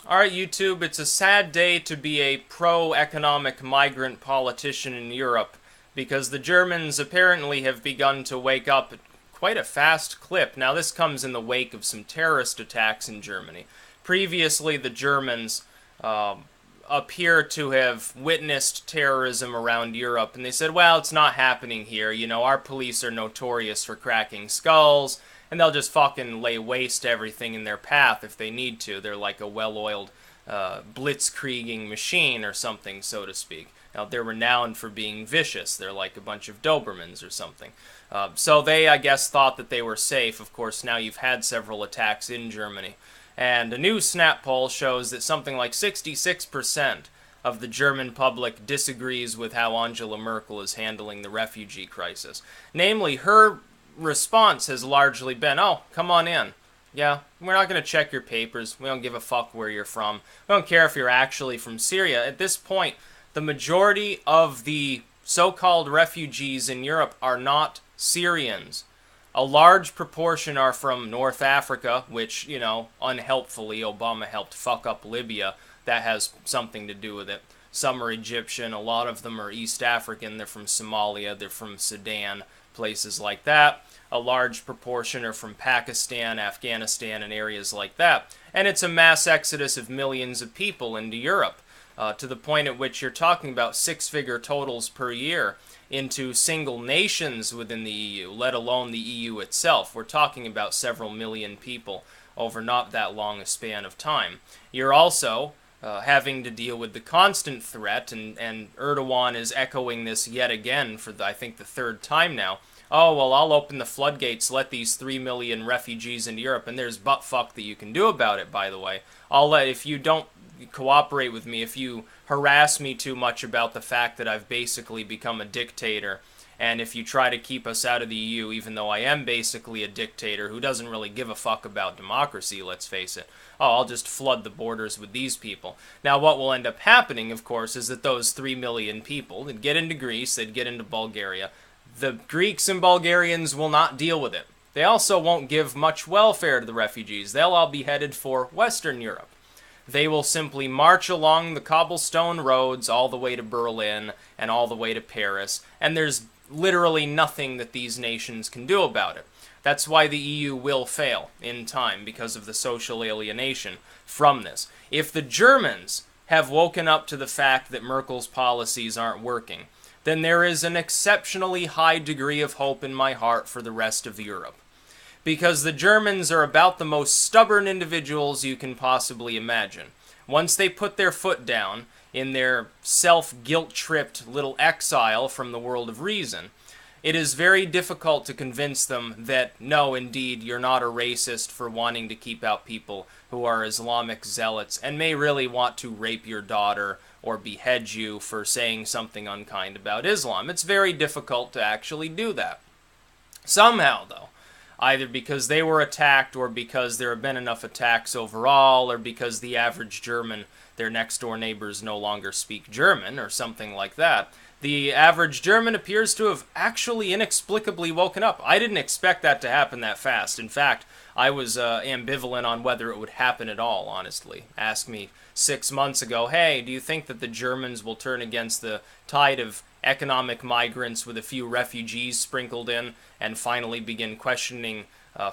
Alright, YouTube, it's a sad day to be a pro-economic migrant politician in Europe because the Germans apparently have begun to wake up at quite a fast clip. Now, this comes in the wake of some terrorist attacks in Germany. Previously, the Germans appear to have witnessed terrorism around Europe, and they said, well, it's not happening here. You know, our police are notorious for cracking skulls, and they'll just fucking lay waste to everything in their path if they need to. They're like a well-oiled blitzkrieging machine or something, so to speak. Now, they're renowned for being vicious. They're like a bunch of Dobermans or something. So they, I guess, thought that they were safe. Of course, now you've had several attacks in Germany. And a new Snap poll shows that something like 66% of the German public disagrees with how Angela Merkel is handling the refugee crisis. Namely, her response has largely been, oh, come on in. Yeah, we're not going to check your papers. We don't give a fuck where you're from. We don't care if you're actually from Syria. At this point, the majority of the so-called refugees in Europe are not Syrians. A large proportion are from North Africa, which, you know, unhelpfully, Obama helped fuck up Libya. That has something to do with it. Some are Egyptian, a lot of them are East African, they're from Somalia, they're from Sudan, places like that. A large proportion are from Pakistan, Afghanistan, and areas like that. And it's a mass exodus of millions of people into Europe, to the point at which you're talking about six-figure totals per year into single nations within the EU, let alone the EU itself. We're talking about several million people over not that long a span of time. You're also having to deal with the constant threat, and Erdogan is echoing this yet again for, I think, the third time now. Oh, well, I'll open the floodgates, let these 3 million refugees into Europe, and there's butt-fuck that you can do about it, by the way. If you don't cooperate with me, if you harass me too much about the fact that I've basically become a dictator, and if you try to keep us out of the EU, even though I am basically a dictator who doesn't really give a fuck about democracy, let's face it, oh, I'll just flood the borders with these people. Now, what will end up happening, of course, is that those 3 million people, they'd get into Greece, they'd get into Bulgaria. The Greeks and Bulgarians will not deal with it. They also won't give much welfare to the refugees. They'll all be headed for Western Europe. They will simply march along the cobblestone roads all the way to Berlin and all the way to Paris, and there's literally nothing that these nations can do about it. That's why the EU will fail in time, because of the social alienation from this. If the Germans have woken up to the fact that Merkel's policies aren't working, then there is an exceptionally high degree of hope in my heart for the rest of Europe. Because the Germans are about the most stubborn individuals you can possibly imagine. Once they put their foot down in their self-guilt-tripped little exile from the world of reason, it is very difficult to convince them that, no, indeed, you're not a racist for wanting to keep out people who are Islamic zealots and may really want to rape your daughter or behead you for saying something unkind about Islam. It's very difficult to actually do that. Somehow, though, either because they were attacked or because there have been enough attacks overall or because the average German, their next-door neighbors, no longer speak German or something like that, the average German appears to have actually inexplicably woken up. I didn't expect that to happen that fast. In fact, I was ambivalent on whether it would happen at all, honestly. Ask me 6 months ago, hey, do you think that the Germans will turn against the tide of economic migrants with a few refugees sprinkled in and finally begin questioning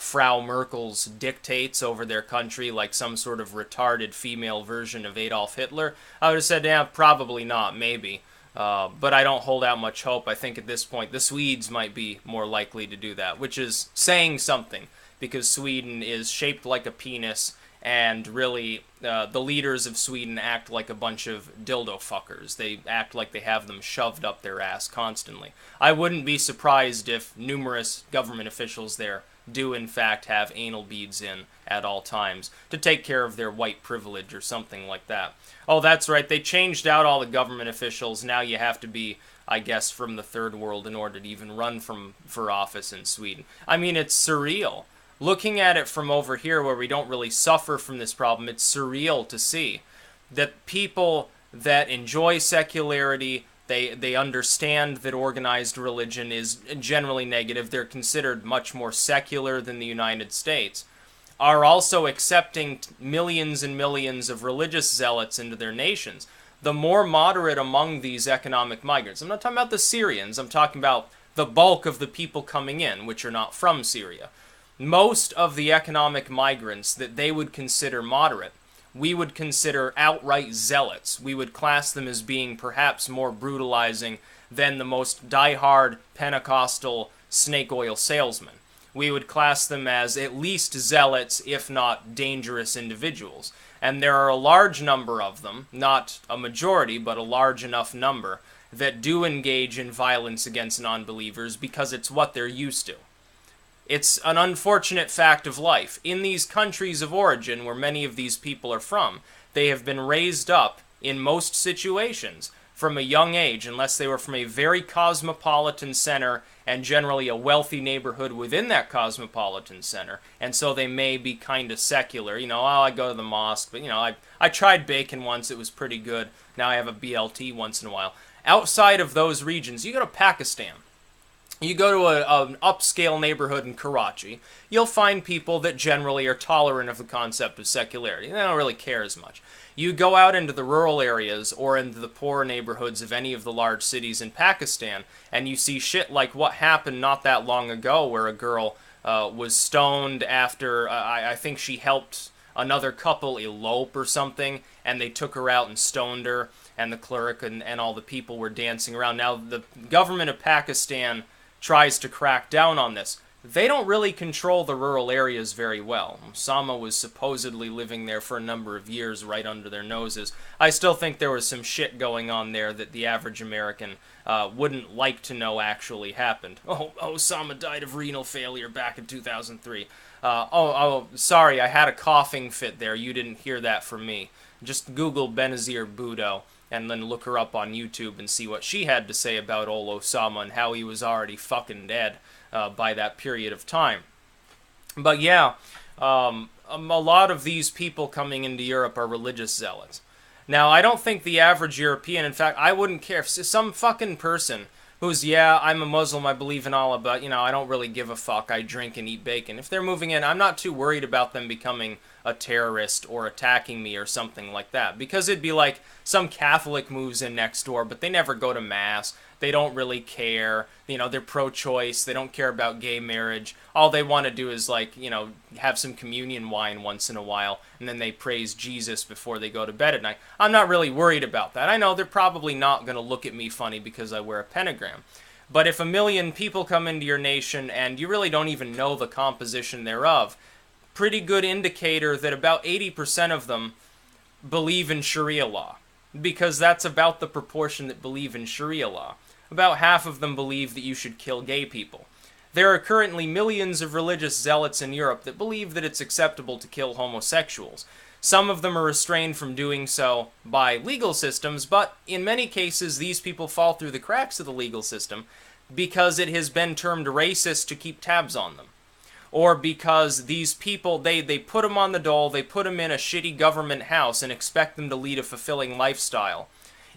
Frau Merkel's dictates over their country like some sort of retarded female version of Adolf Hitler? I would have said, yeah, probably not, maybe. But I don't hold out much hope. I think at this point the Swedes might be more likely to do that, which is saying something, because Sweden is shaped like a penis, and really the leaders of Sweden act like a bunch of dildo fuckers. They act like they have them shoved up their ass constantly. I wouldn't be surprised if numerous government officials there do in fact have anal beads in at all times to take care of their white privilege or something like that. Oh, that's right, they changed out all the government officials. Now you have to be, I guess, from the third world in order to even run for office in Sweden. I mean, it's surreal. Looking at it from over here where we don't really suffer from this problem, it's surreal to see that people that enjoy secularity, they understand that organized religion is generally negative. They're considered much more secular than the United States. are also accepting millions and millions of religious zealots into their nations. The more moderate among these economic migrants, I'm not talking about the Syrians, I'm talking about the bulk of the people coming in, which are not from Syria. Most of the economic migrants that they would consider moderate, we would consider outright zealots. We would class them as being perhaps more brutalizing than the most diehard Pentecostal snake oil salesman. We would class them as at least zealots, if not dangerous individuals. And there are a large number of them, not a majority, but a large enough number, that do engage in violence against non-believers because it's what they're used to. It's an unfortunate fact of life. In these countries of origin where many of these people are from, they have been raised up, in most situations, from a young age, unless they were from a very cosmopolitan center and generally a wealthy neighborhood within that cosmopolitan center, and so they may be kind of secular. You know, oh, I go to the mosque, but, you know, I tried bacon once, it was pretty good, now I have a BLT once in a while. Outside of those regions, you go to Pakistan, you go to an upscale neighborhood in Karachi, you'll find people that generally are tolerant of the concept of secularity. They don't really care as much. You go out into the rural areas or into the poor neighborhoods of any of the large cities in Pakistan, and you see shit like what happened not that long ago where a girl was stoned after, I think she helped another couple elope or something, and they took her out and stoned her, and the cleric and all the people were dancing around. Now, the government of Pakistan tries to crack down on this. They don't really control the rural areas very well. Osama was supposedly living there for a number of years right under their noses. I still think there was some shit going on there that the average American wouldn't like to know actually happened. Oh, Osama died of renal failure back in 2003. Sorry, I had a coughing fit there. You didn't hear that from me. Just Google Benazir Bhutto and then look her up on YouTube and see what she had to say about old Osama and how he was already fucking dead by that period of time. But yeah, a lot of these people coming into Europe are religious zealots. Now, I don't think the average European, in fact, I wouldn't care if some fucking person who's, yeah, I'm a Muslim, I believe in Allah, but, you know, I don't really give a fuck, I drink and eat bacon. If they're moving in, I'm not too worried about them becoming a terrorist or attacking me or something like that. Because it'd be like some Catholic moves in next door, but they never go to Mass. They don't really care. You know, they're pro-choice. They don't care about gay marriage. All they want to do is, like, you know, have some communion wine once in a while, and then they praise Jesus before they go to bed at night. I'm not really worried about that. I know they're probably not going to look at me funny because I wear a pentagram. But if 1 million people come into your nation and you really don't even know the composition thereof, pretty good indicator that about 80% of them believe in Sharia law, because that's about the proportion that believe in Sharia law. About half of them believe that you should kill gay people. There are currently millions of religious zealots in Europe that believe that it's acceptable to kill homosexuals. Some of them are restrained from doing so by legal systems, but in many cases these people fall through the cracks of the legal system because it has been termed racist to keep tabs on them. Or because these people, they put them on the dole, they put them in a shitty government house and expect them to lead a fulfilling lifestyle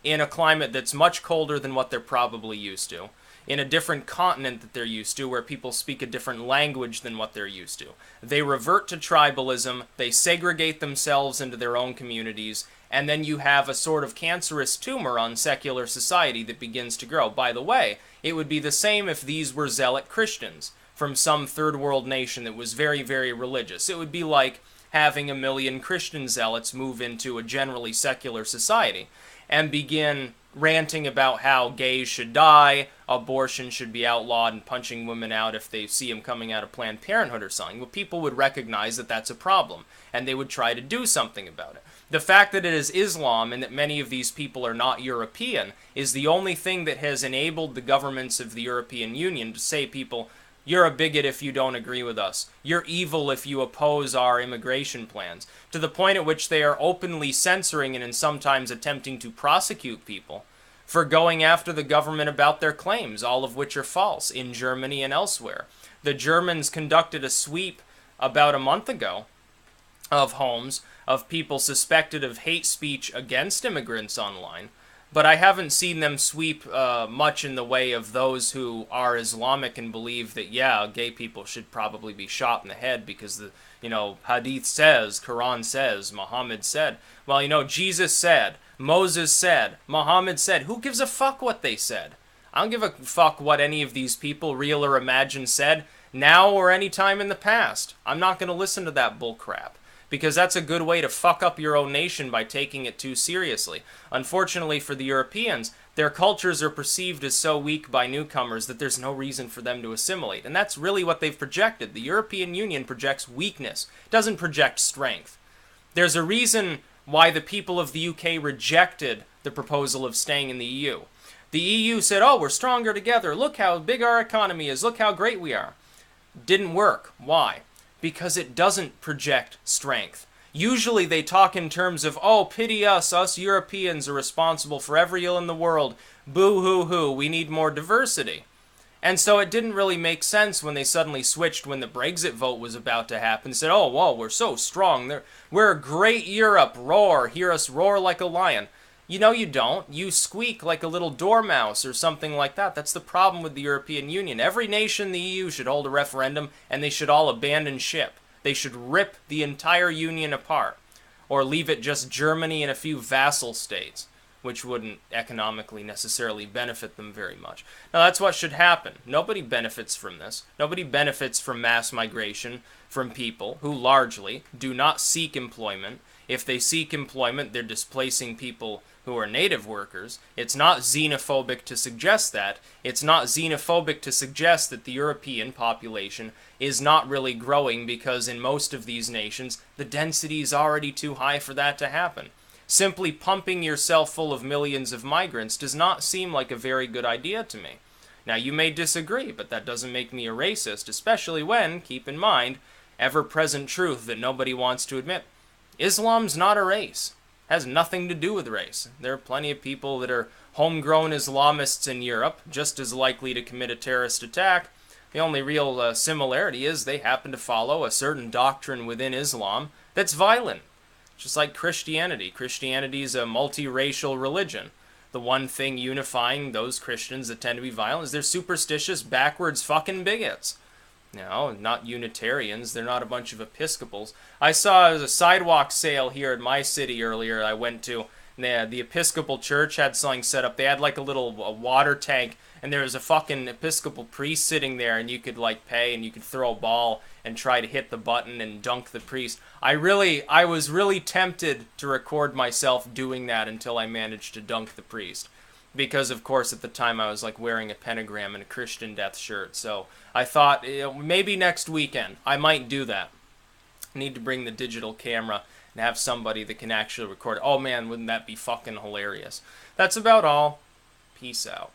in a climate that's much colder than what they're probably used to, in a different continent that they're used to, where people speak a different language than what they're used to. They revert to tribalism, they segregate themselves into their own communities, and then you have a sort of cancerous tumor on secular society that begins to grow. By the way, it would be the same if these were zealot Christians from some third world nation that was very, very religious. It would be like having 1 million Christian zealots move into a generally secular society and begin ranting about how gays should die, abortion should be outlawed, and punching women out if they see them coming out of Planned Parenthood or something. Well, people would recognize that that's a problem, and they would try to do something about it. The fact that it is Islam and that many of these people are not European is the only thing that has enabled the governments of the European Union to say, people, you're a bigot if you don't agree with us. You're evil if you oppose our immigration plans. To the point at which they are openly censoring and sometimes attempting to prosecute people for going after the government about their claims, all of which are false, in Germany and elsewhere. The Germans conducted a sweep about a month ago of homes of people suspected of hate speech against immigrants online. but I haven't seen them sweep much in the way of those who are Islamic and believe that, yeah, gay people should probably be shot in the head because the, Hadith says, Quran says, Muhammad said. Well, Jesus said, Moses said, Muhammad said. Who gives a fuck what they said? I don't give a fuck what any of these people, real or imagined, said now or any time in the past. I'm not going to listen to that bullcrap, because that's a good way to fuck up your own nation by taking it too seriously. Unfortunately for the Europeans, their cultures are perceived as so weak by newcomers that there's no reason for them to assimilate. And that's really what they've projected. The European Union projects weakness, it doesn't project strength. There's a reason why the people of the UK rejected the proposal of staying in the EU. The EU said, oh, we're stronger together. Look how big our economy is. Look how great we are. Didn't work. Why? Because it doesn't project strength. Usually they talk in terms of, oh, pity us Europeans are responsible for every ill in the world, boo-hoo-hoo, we need more diversity. And so it didn't really make sense when they suddenly switched when the Brexit vote was about to happen, said, oh, whoa, we're so strong, we're a great Europe, roar, hear us roar like a lion. You don't. You squeak like a little dormouse or something like that. That's the problem with the European Union. Every nation in the EU should hold a referendum, and they should all abandon ship. They should rip the entire Union apart, or leave it just Germany and a few vassal states, which wouldn't economically necessarily benefit them very much. Now, that's what should happen. Nobody benefits from this. Nobody benefits from mass migration from people who largely do not seek employment. If they seek employment, they're displacing people who are native workers. It's not xenophobic to suggest that. It's not xenophobic to suggest that the European population is not really growing because in most of these nations, the density is already too high for that to happen. Simply pumping yourself full of millions of migrants does not seem like a very good idea to me. Now, you may disagree, but that doesn't make me a racist, especially when, keep in mind, ever-present truth that nobody wants to admit. Islam's not a race. It has nothing to do with race. There are plenty of people that are homegrown Islamists in Europe, just as likely to commit a terrorist attack. The only real similarity is they happen to follow a certain doctrine within Islam that's violent. Just like Christianity. Christianity is a multiracial religion. The one thing unifying those Christians that tend to be violent is they're superstitious, backwards fucking bigots. Not Unitarians. They're not a bunch of Episcopals. I saw a sidewalk sale here in my city earlier I went to. And the Episcopal church had something set up. They had like a little water tank, and there was a fucking Episcopal priest sitting there, and you could like pay, and you could throw a ball and try to hit the button and dunk the priest. I was really tempted to record myself doing that until I managed to dunk the priest. Because, of course, at the time I was like wearing a pentagram and a Christian death shirt. So I thought maybe next weekend I might do that. I need to bring the digital camera and have somebody that can actually record it. Oh man, wouldn't that be fucking hilarious? That's about all. Peace out.